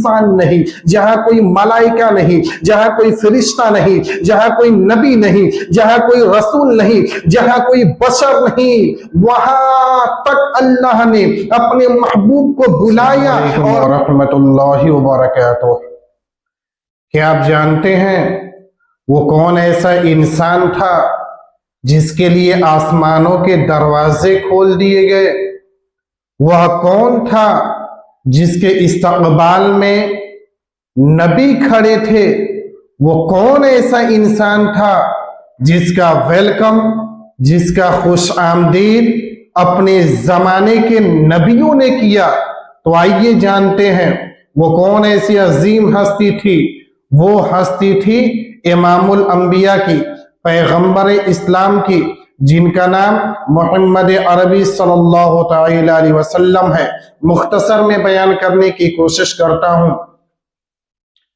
इंसान नहीं, जहां कोई मलाइका नहीं, जहां कोई फरिश्ता नहीं, जहां कोई नबी नहीं, जहां कोई रसूल नहीं, जहां कोई बशर नहीं, वहां तक अल्लाह ने अपने महबूब को बुलाया। और रहमतुल्लाहि व बरकातुहू, क्या आप जानते हैं वो कौन ऐसा इंसान था जिसके लिए आसमानों के दरवाजे खोल दिए गए? वह कौन था जिसके इस्तकबाल में नबी खड़े थे? वो कौन ऐसा इंसान था जिसका वेलकम, जिसका खुश आमदीद अपने जमाने के नबियों ने किया? तो आइए जानते हैं वो कौन ऐसी अजीम हस्ती थी। वो हस्ती थी इमामुल अंबिया की, पैगंबर इस्लाम की, जिनका नाम मोहम्मद अरबी सल्लल्लाहु अलैहि वसल्लम है। मुख्तसर में बयान करने की कोशिश करता हूं।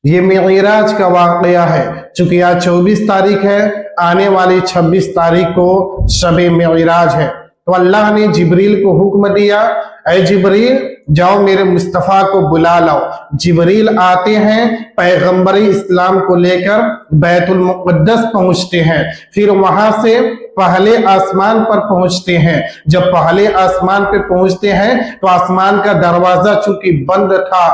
ये मिराज का वाकया है। चूंकि आज 24 तारीख है, आने वाली 26 तारीख को शब मिराज है। तो अल्लाह ने जिब्रील को हुक्म दिया, ऐ जिब्रील जाओ मेरे मुस्तफ़ा को बुला लाओ। जिब्रील आते हैं, पैगंबर इस्लाम को लेकर बैतुल मुक़द्दस पहुंचते हैं। फिर वहां से पहले आसमान पर पहुंचते हैं। जब पहले आसमान पर पहुंचते हैं तो आसमान का दरवाजा चूंकि बंद था,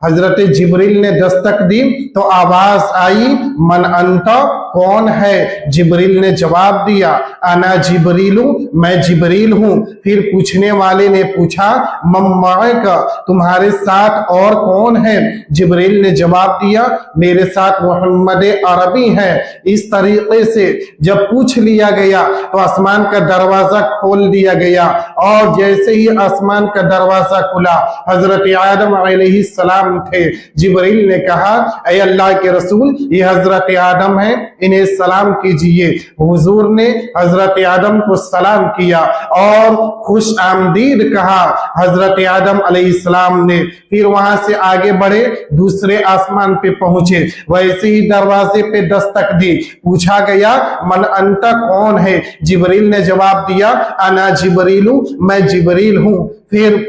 हजरत जिब्रील ने दस्तक दी तो आवाज आई, मन अंता, कौन है? जिब्रील ने जवाब दिया, अना जिब्रीलू, मैं जिब्रील हूं। फिर पूछने वाले ने पूछा, मम्माका, तुम्हारे साथ और कौन है? जिब्रील ने जवाब दिया, मेरे साथ मोहम्मद अरबी है। इस तरीके से जब पूछ लिया गया तो आसमान का दरवाजा खोल दिया गया। और जैसे ही आसमान का दरवाजा खुला, हजरत आदम अलैहिस्सलाम थे। जिब्रील ने कहा, ऐ अल्लाह के रसूल, ये हजरत आदम है, इन्हें सलाम कीजिए। हुजूर ने हजरत आदम को सलाम किया और खुश आमदीद कहा हजरत आदम अलैहिस्सलाम ने। फिर वहां से आगे बढ़े, दूसरे आसमान पे पहुंचे। वैसे ही दरवाजे पे दस्तक दी, पूछा गया, मन अंता, कौन है? जिब्रील ने जवाब दिया, अना जिब्रीलू, मैं जिब्रील हूं। फिर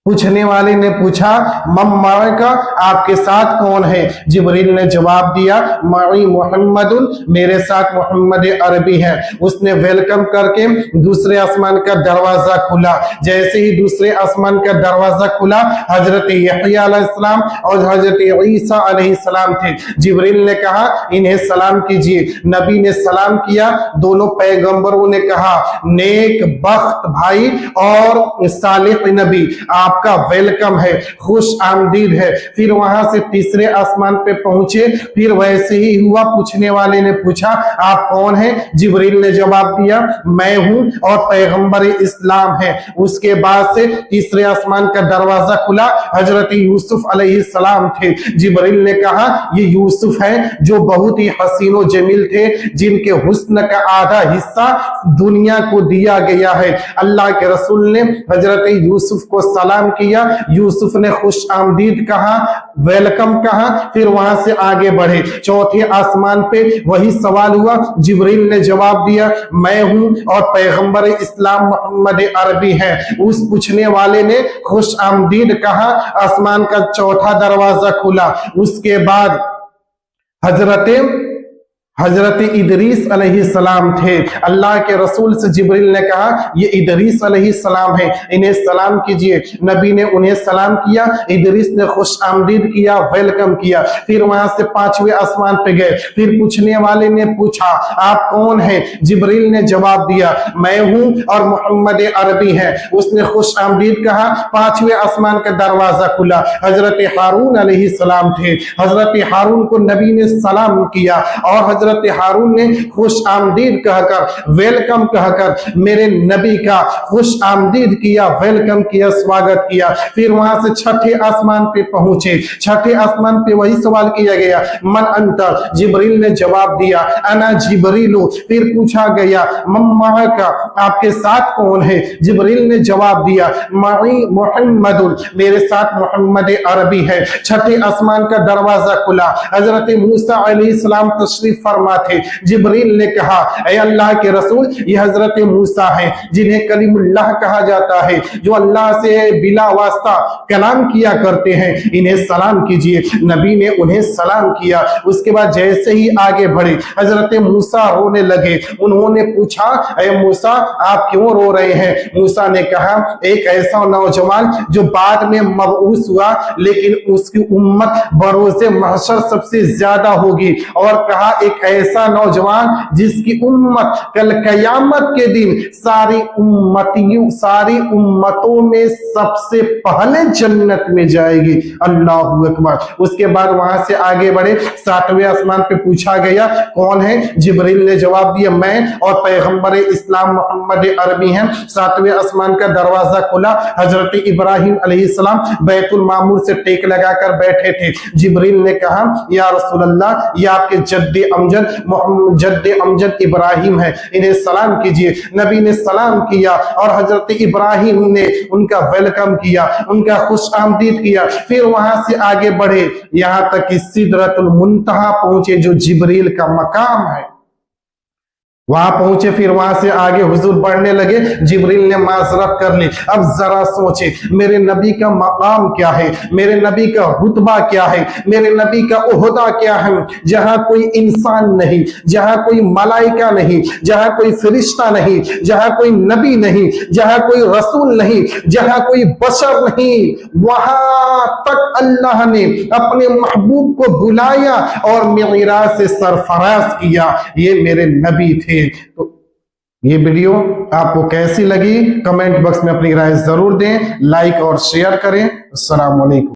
पूछने वाले ने पूछा, मम्मा का, आपके साथ कौन है? जिब्रील ने जवाब दिया, माई मोहम्मदुन, मेरे साथ मोहम्मद अरबी है। उसने वेलकम करके दूसरे आसमान का दरवाजा खुला। जैसे ही दूसरे आसमान का दरवाजा खुला, हजरत यहया अलैहिस्सलाम और हजरत ईसा अलैहिस्सलाम थे। जिब्रील ने कहा, इन्हें सलाम कीजिए। नबी ने सलाम किया। दोनों पैगंबरों ने कहा, नेक बख्त भाई और सालिह नबी, आपका वेलकम है, खुश आमदीद है। फिर वहां से तीसरे आसमान पे पहुंचे। फिर वैसे ही हुआ, पूछने वाले ने पूछा, आप कौन हैं? जिब्रील ने जवाब दिया, मैं हूं और पैगंबर इस्लाम है। उसके बाद से तीसरे आसमान का दरवाजा खुला। हजरत यूसुफ अलैहिस्सलाम थे। जिब्रील ने कहा, ये यूसुफ है जो बहुत ही हसीनो जमील थे, जिनके हुस्न का आधा हिस्सा दुनिया को दिया गया है। अल्लाह के रसूल ने हजरत यूसुफ को सलाम किया। यूसुफ ने खुश आमदीद कहा, वेलकम कहा। फिर वहां से आगे बढ़े। चौथे आसमान पे वही सवाल हुआ। जिब्रील ने जवाब दिया, मैं हूं और पैगंबर इस्लाम मोहम्मद अरबी है। उस पूछने वाले ने खुश आमदीद कहा। आसमान का चौथा दरवाजा खुला। उसके बाद हजरत इदरीस अलैहिस्सलाम थे। अल्लाह के रसूल से जिब्रील ने कहा, ये इदरीस अलैहिस्सलाम है, इन्हें सलाम कीजिए। नबी ने उन्हें सलाम किया। इदरीस ने खुश आमदीद किया, वेलकम किया। फिर वहां से पांचवें आसमान पे गए। फिर पूछने वाले ने पूछा, आप कौन हैं? जिब्रील ने जवाब दिया, मैं हूं और मोहम्मद अरबी है। उसने खुश आमदीद कहा। पांचवें आसमान का दरवाजा खुला। हजरत हारून अलैहिस्सलाम थे। हजरत हारून को नबी ने सलाम किया और हजरत हारून ने खुश आमदीद कहकर, वेलकम कहकर मेरे नबी का खुश आमदीद किया, वेलकम किया, स्वागत किया। फिर वहां से छठे आसमान पे पहुंचे। छठे आसमान पे वही सवाल किया गया, मन अंतर? जिब्रील ने जवाब दिया, अना जिब्रीलु। फिर पूछा गया, मम्मा का, आपके साथ कौन है? जिब्रील ने जवाब दिया, माई मोहम्मदुन, मेरे साथ मोहम्मद अरबी है। छठे आसमान का दरवाजा खुला। हजरत मूसा अलैहिस्सलाम तशरीफ फरमा थे। जिब्रील ने कहा, ऐ अल्लाह के रसूल, ये हजरत मूसा है जिन्हें कलीमुल्लाह कहा जाता है, जो अल्लाह से बिला वास्ता कलाम किया करते हैं, इन्हें सलाम कीजिए। नबी ने उन्हें सलाम किया। उसके बाद जैसे ही आगे बढ़े, हजरत मूसा रोने लगे। उन्होंने पूछा, ऐ मूसा, आप क्यों रो रहे हैं? मूसा ने कहा, एक ऐसा नौजवान जो बाद में मबऊस हुआ, लेकिन उसकी उम्मत बरोज़े महशर सबसे ज्यादा होगी। और कहा, एक ऐसा नौजवान जिसकी उम्मत कल कयामत के दिन सारी उम्मतों में सबसे पहले जन्नत में जाएगी। अल्लाहू अकबर। उसके बाद वहां से आगे बढ़े, 7वें आसमान पे पूछा गया, कौन है? जिब्रील ने जवाब दिया, मैं और पैगंबर इस्लाम मोहम्मद अरबी हैं। 7वें आसमान का दरवाजा खुला। हजरत इब्राहिम अलैहिस्सलाम बैतुल मामूर से टेक लगाकर बैठे थे। जिब्रील ने कहा, या रसूल अल्लाह, ये आपके जद्दे अमजद इब्राहिम है, इन्हें सलाम कीजिए। नबी ने सलाम किया और हजरत इब्राहिम ने उनका वेलकम किया, उनका खुश आमदीद किया। फिर वहां से आगे बढ़े, यहां तक कि सिदरतुल मुंतहा पहुंचे, जो जिब्रील का मकाम है। वहां पहुंचे, फिर वहां से आगे हुजूर बढ़ने लगे। जिब्रील ने माजरत कर ली। अब जरा सोचे, मेरे नबी का मकाम क्या है, मेरे नबी का रुतबा क्या है, मेरे नबी का ओहदा क्या है, जहां कोई इंसान नहीं, जहां कोई मलाइका नहीं, जहां कोई फरिश्ता नहीं, जहां कोई नबी नहीं, जहां कोई रसूल नहीं, जहां कोई बशर नहीं, वहां तक अल्लाह ने अपने महबूब को बुलाया और मिराज से सरफराज किया। ये मेरे नबी थे। तो ये वीडियो आपको कैसी लगी, कमेंट बॉक्स में अपनी राय जरूर दें, लाइक और शेयर करें। अस्सलाम वालेकुम।